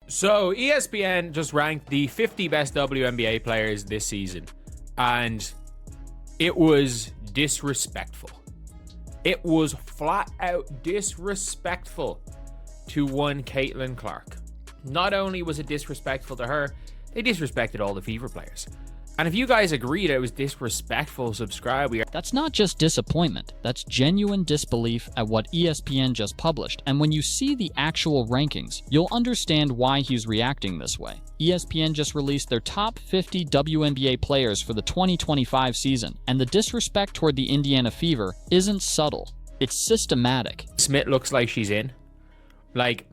So ESPN just ranked the 50 best WNBA players this season, and it was disrespectful. It was flat out disrespectful to one Caitlin Clark. Not only was it disrespectful to her, they disrespected all the Fever players. And if you guys agree that it was disrespectful, subscribe. That's not just disappointment, that's genuine disbelief at what ESPN just published, and when you see the actual rankings, you'll understand why he's reacting this way. ESPN just released their top 50 WNBA players for the 2025 season, and the disrespect toward the Indiana Fever isn't subtle, it's systematic. Smith looks like she's in. Like,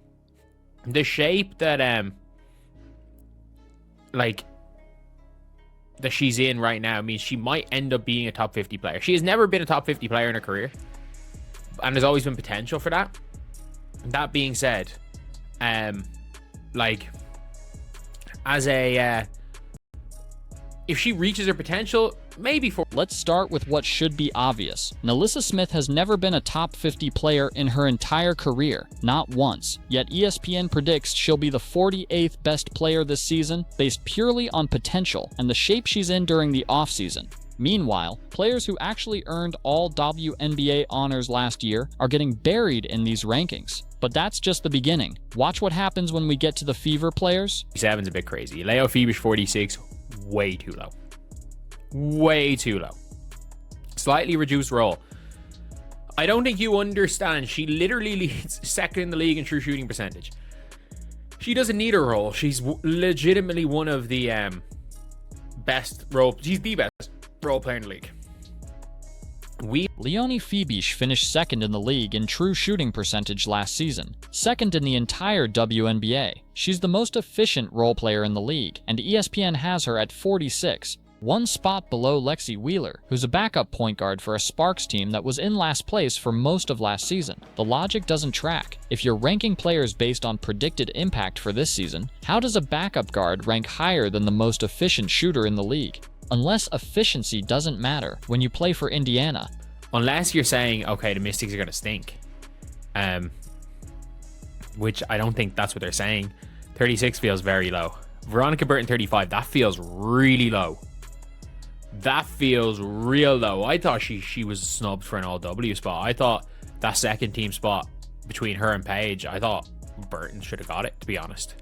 the shape that, that she's in right now means she might end up being a top 50 player. She has never been a top 50 player in her career, and there's always been potential for that. That being said, if she reaches her potential, maybe for... Let's start with what should be obvious. NaLyssa Smith has never been a top 50 player in her entire career, not once. Yet ESPN predicts she'll be the 48th best player this season based purely on potential and the shape she's in during the offseason. Meanwhile, players who actually earned all WNBA honors last year are getting buried in these rankings. But that's just the beginning. Watch what happens when we get to the Fever players. 7's a bit crazy. Leo Febish 46, way too low. Way too low. Slightly reduced role. I don't think you understand. She literally leads second in the league in true shooting percentage. She doesn't need a role. She's legitimately one of the best role. She's the best role player in the league. Leonie Febish finished second in the league in true shooting percentage last season, second in the entire WNBA. She's the most efficient role player in the league, and ESPN has her at 46, one spot below Lexi Wheeler, who's a backup point guard for a Sparks team that was in last place for most of last season. The logic doesn't track. If you're ranking players based on predicted impact for this season, how does a backup guard rank higher than the most efficient shooter in the league? Unless efficiency doesn't matter when you play for Indiana. Unless you're saying, okay, the Mystics are going to stink. Which I don't think that's what they're saying. 36 feels very low. Veronica Burton 35, that feels really low. That feels real low. I thought she was snubbed for an all-W spot. I thought that second team spot between her and Paige, I thought Burton should have got it, to be honest.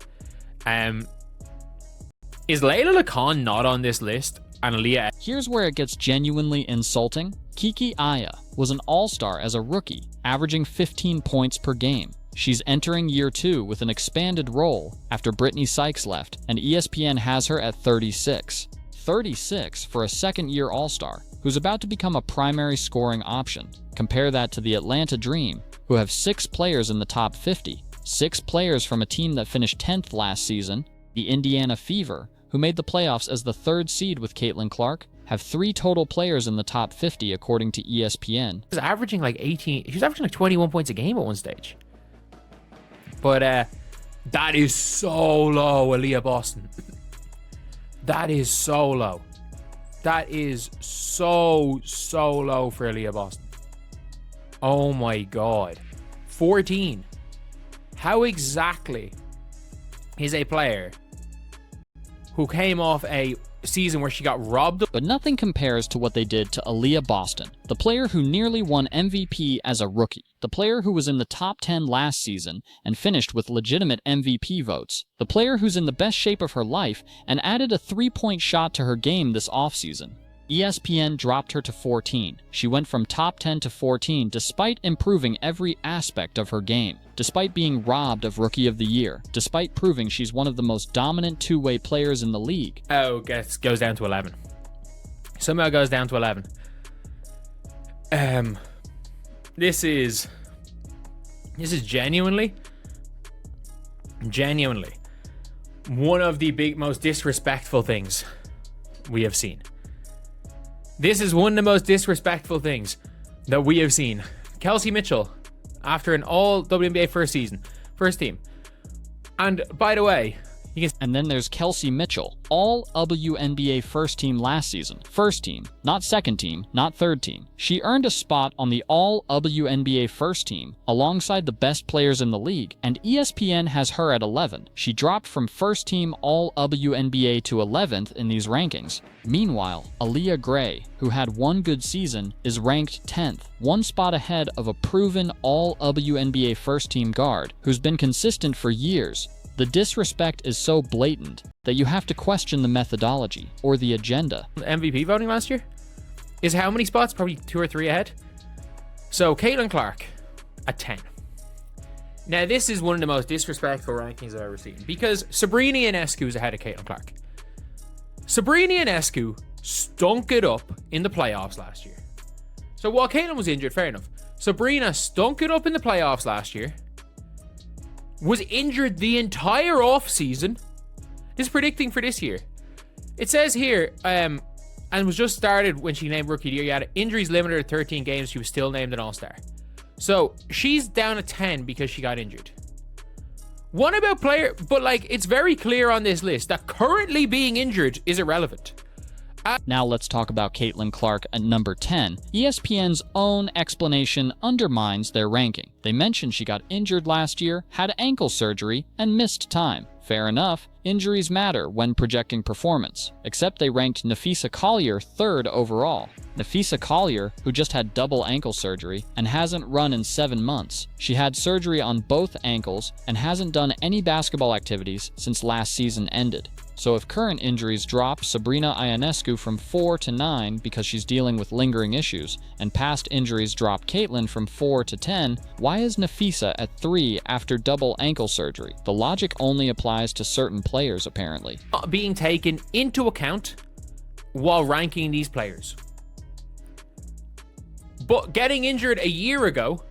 Is Layla Lacan not on this list? And Aaliyah... Here's where it gets genuinely insulting. Kiki Aya was an all-star as a rookie, averaging 15 points per game. She's entering year 2 with an expanded role after Brittany Sykes left, and ESPN has her at 36. 36 for a second-year all-star, who's about to become a primary scoring option. Compare that to the Atlanta Dream, who have 6 players in the top 50, 6 players from a team that finished 10th last season. The Indiana Fever, who made the playoffs as the 3rd seed with Caitlin Clark, have 3 total players in the top 50 according to ESPN. She was averaging like 21 points a game at one stage. But that is so low, Aaliyah Boston. That is so low. That is so low for Aaliyah Boston. Oh my god. 14. How exactly is a player who came off a season where she got robbed? But nothing compares to what they did to Aaliyah Boston, the player who nearly won MVP as a rookie, the player who was in the top 10 last season and finished with legitimate MVP votes, the player who's in the best shape of her life and added a 3-point shot to her game this offseason. ESPN dropped her to 14. She went from top 10 to 14 despite improving every aspect of her game, despite being robbed of Rookie of the Year, despite proving she's one of the most dominant two-way players in the league. Oh, goes down to 11. Somehow goes down to 11. This is genuinely one of the most disrespectful things we have seen. This is one of the most disrespectful things that we have seen. Kelsey Mitchell, after an all WNBA first team. And by the way, And then there's Kelsey Mitchell, all WNBA first team last season. First team, not second team, not third team. She earned a spot on the all WNBA first team alongside the best players in the league, and ESPN has her at 11. She dropped from first team all WNBA to 11th in these rankings. Meanwhile, Aaliyah Gray, who had one good season, is ranked 10th, one spot ahead of a proven all WNBA first team guard who's been consistent for years. The disrespect is so blatant that you have to question the methodology or the agenda. MVP voting last year is how many spots? Probably 2 or 3 ahead. So Caitlin Clark at 10. Now this is one of the most disrespectful rankings I've ever seen because Sabrina Ionescu is ahead of Caitlin Clark. Sabrina Ionescu stunk it up in the playoffs last year. So while Caitlin was injured, fair enough. Sabrina stunk it up in the playoffs last year. Was injured the entire offseason. This is predicting for this year. It says here, and was just started when she named Rookie of the Year. Yeah, injuries limited her 13 games. She was still named an All-Star. So she's down at 10 because she got injured. What about player? But like, it's very clear on this list that currently being injured is irrelevant. Now let's talk about Caitlin Clark at number 10. ESPN's own explanation undermines their ranking. They mentioned she got injured last year, had ankle surgery, and missed time. Fair enough, injuries matter when projecting performance, except they ranked Napheesa Collier 3rd overall. Napheesa Collier, who just had double ankle surgery and hasn't run in 7 months. She had surgery on both ankles and hasn't done any basketball activities since last season ended. So if current injuries drop Sabrina Ionescu from 4 to 9 because she's dealing with lingering issues, and past injuries drop Caitlin from 4 to 10, why is Napheesa at 3 after double ankle surgery? The logic only applies to certain players, apparently. Being taken into account while ranking these players. But getting injured a year ago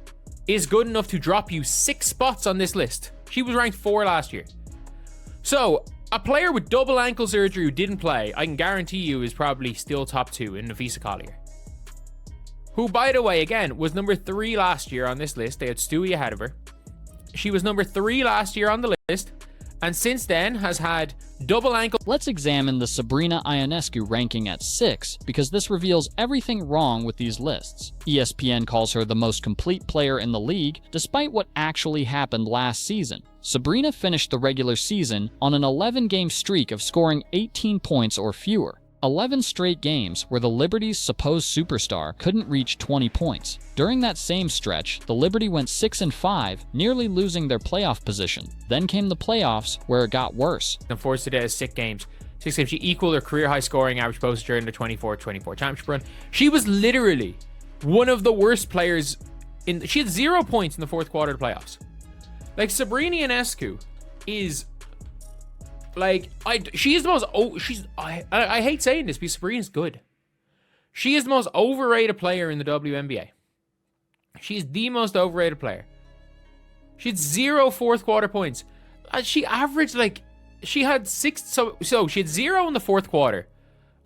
is good enough to drop you 6 spots on this list. She was ranked 4 last year. So, a player with double ankle surgery who didn't play, I can guarantee you is probably still top 2 in Napheesa Collier. Who, by the way, again, was number 3 last year on this list. They had Stewie ahead of her. She was number 3 last year on the list, and since then has had double ankle. Let's examine the Sabrina Ionescu ranking at 6, because this reveals everything wrong with these lists. ESPN calls her the most complete player in the league, despite what actually happened last season. Sabrina finished the regular season on an 11-game streak of scoring 18 points or fewer. 11 straight games where the Liberty's supposed superstar couldn't reach 20 points. During that same stretch, the Liberty went 6-5, nearly losing their playoff position. Then came the playoffs, where it got worse. And forced today as 6 games. 6 games. She equaled her career high scoring average posted during the 24-24 championship run. She was literally one of the worst players in. She had 0 points in the 4th quarter of the playoffs. Like, Sabrina Ionescu is like, she is the most, I hate saying this because Sabrina's good. She is the most overrated player in the WNBA. She's the most overrated player. She had 0 4th quarter points. She averaged she had 6, so she had 0 in the 4th quarter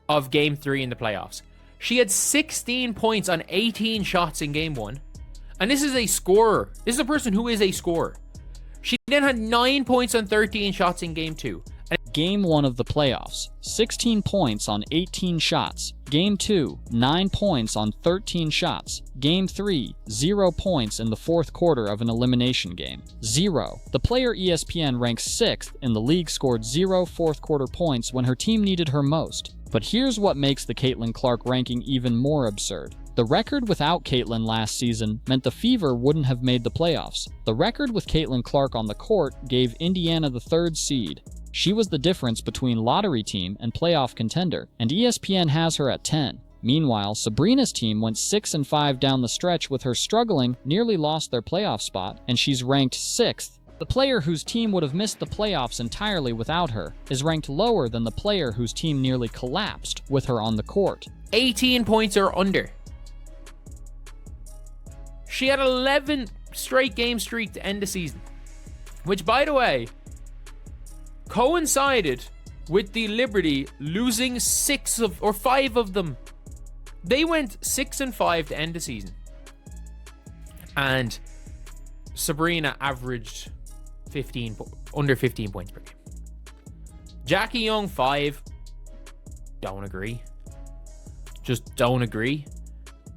of game 3 in the playoffs. She had 16 points on 18 shots in game 1. And this is a scorer. This is a person who is a scorer. She then had 9 points on 13 shots in game 2. Game 1 of the playoffs, 16 points on 18 shots. Game 2, 9 points on 13 shots. Game 3, 0 points in the 4th quarter of an elimination game. 0. The player ESPN ranks 6th in the league scored 0 4th quarter points when her team needed her most. But here's what makes the Caitlin Clark ranking even more absurd. The record without Caitlin last season meant the Fever wouldn't have made the playoffs. The record with Caitlin Clark on the court gave Indiana the 3rd seed. She was the difference between lottery team and playoff contender, and ESPN has her at 10. Meanwhile, Sabrina's team went 6-5 down the stretch with her struggling, nearly lost their playoff spot, and she's ranked 6th. The player whose team would have missed the playoffs entirely without her is ranked lower than the player whose team nearly collapsed with her on the court. 18 points or under. She had 11 straight game streak to end the season, which, by the way, coincided with the Liberty losing 5 of them. They went 6-5 to end the season, and Sabrina averaged under 15 points per game. Jackie Young 5. Don't agree. Just don't agree.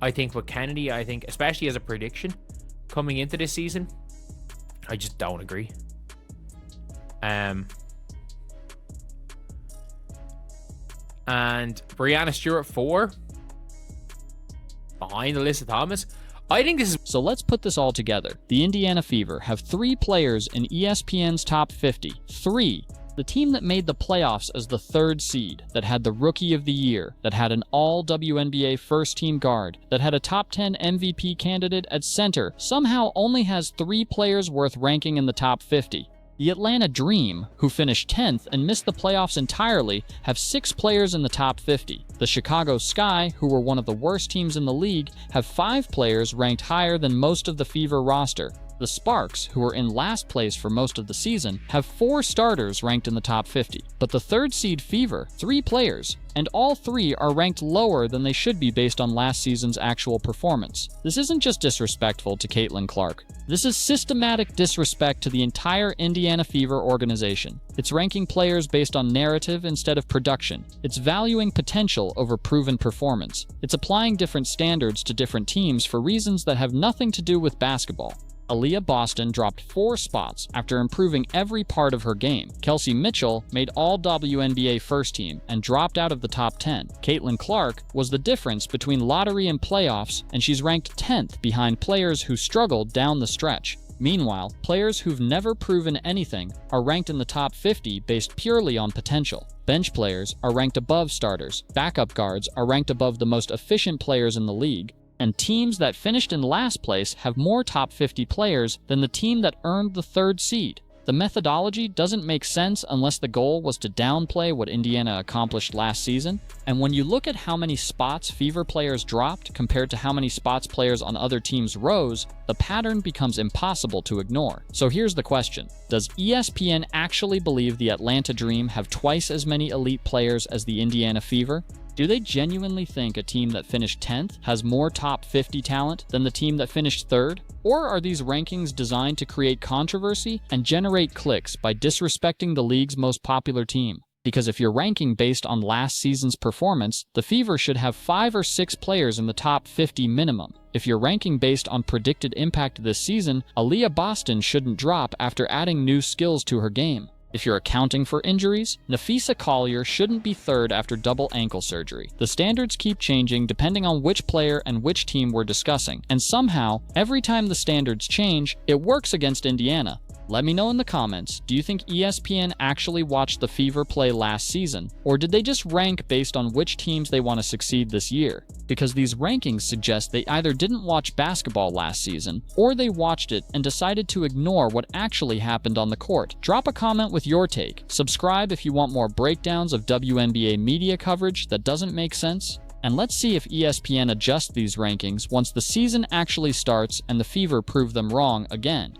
I think with Kennedy, I think, especially as a prediction coming into this season, I just don't agree. And Brianna Stewart 4. Behind Alyssa Thomas. I think this is... So let's put this all together. The Indiana Fever have 3 players in ESPN's top 50. 3. The team that made the playoffs as the 3rd seed, that had the Rookie of the Year, that had an all-WNBA first-team guard, that had a top 10 MVP candidate at center, somehow only has 3 players worth ranking in the top 50. The Atlanta Dream, who finished 10th and missed the playoffs entirely, have 6 players in the top 50. The Chicago Sky, who were one of the worst teams in the league, have 5 players ranked higher than most of the Fever roster. The Sparks, who were in last place for most of the season, have 4 starters ranked in the top 50. But the 3rd seed Fever, 3 players, and all 3 are ranked lower than they should be based on last season's actual performance. This isn't just disrespectful to Caitlin Clark. This is systematic disrespect to the entire Indiana Fever organization. It's ranking players based on narrative instead of production. It's valuing potential over proven performance. It's applying different standards to different teams for reasons that have nothing to do with basketball. Aaliyah Boston dropped 4 spots after improving every part of her game. Kelsey Mitchell made all WNBA first team and dropped out of the top 10. Caitlin Clark was the difference between lottery and playoffs, and she's ranked 10th behind players who struggled down the stretch. Meanwhile, players who've never proven anything are ranked in the top 50 based purely on potential. Bench players are ranked above starters. Backup guards are ranked above the most efficient players in the league. And teams that finished in last place have more top 50 players than the team that earned the 3rd seed. The methodology doesn't make sense unless the goal was to downplay what Indiana accomplished last season. And when you look at how many spots Fever players dropped compared to how many spots players on other teams rose, the pattern becomes impossible to ignore. So here's the question. Does ESPN actually believe the Atlanta Dream have twice as many elite players as the Indiana Fever? Do they genuinely think a team that finished 10th has more top 50 talent than the team that finished 3rd? Or are these rankings designed to create controversy and generate clicks by disrespecting the league's most popular team? Because if you're ranking based on last season's performance, the Fever should have 5 or 6 players in the top 50 minimum. If you're ranking based on predicted impact this season, Aaliyah Boston shouldn't drop after adding new skills to her game. If you're accounting for injuries, Nafisa Collier shouldn't be 3rd after double ankle surgery. The standards keep changing depending on which player and which team we're discussing, and somehow, every time the standards change, it works against Indiana. Let me know in the comments, do you think ESPN actually watched the Fever play last season, or did they just rank based on which teams they want to succeed this year? Because these rankings suggest they either didn't watch basketball last season, or they watched it and decided to ignore what actually happened on the court. Drop a comment with your take. Subscribe if you want more breakdowns of WNBA media coverage that doesn't make sense. And let's see if ESPN adjusts these rankings once the season actually starts and the Fever prove them wrong again.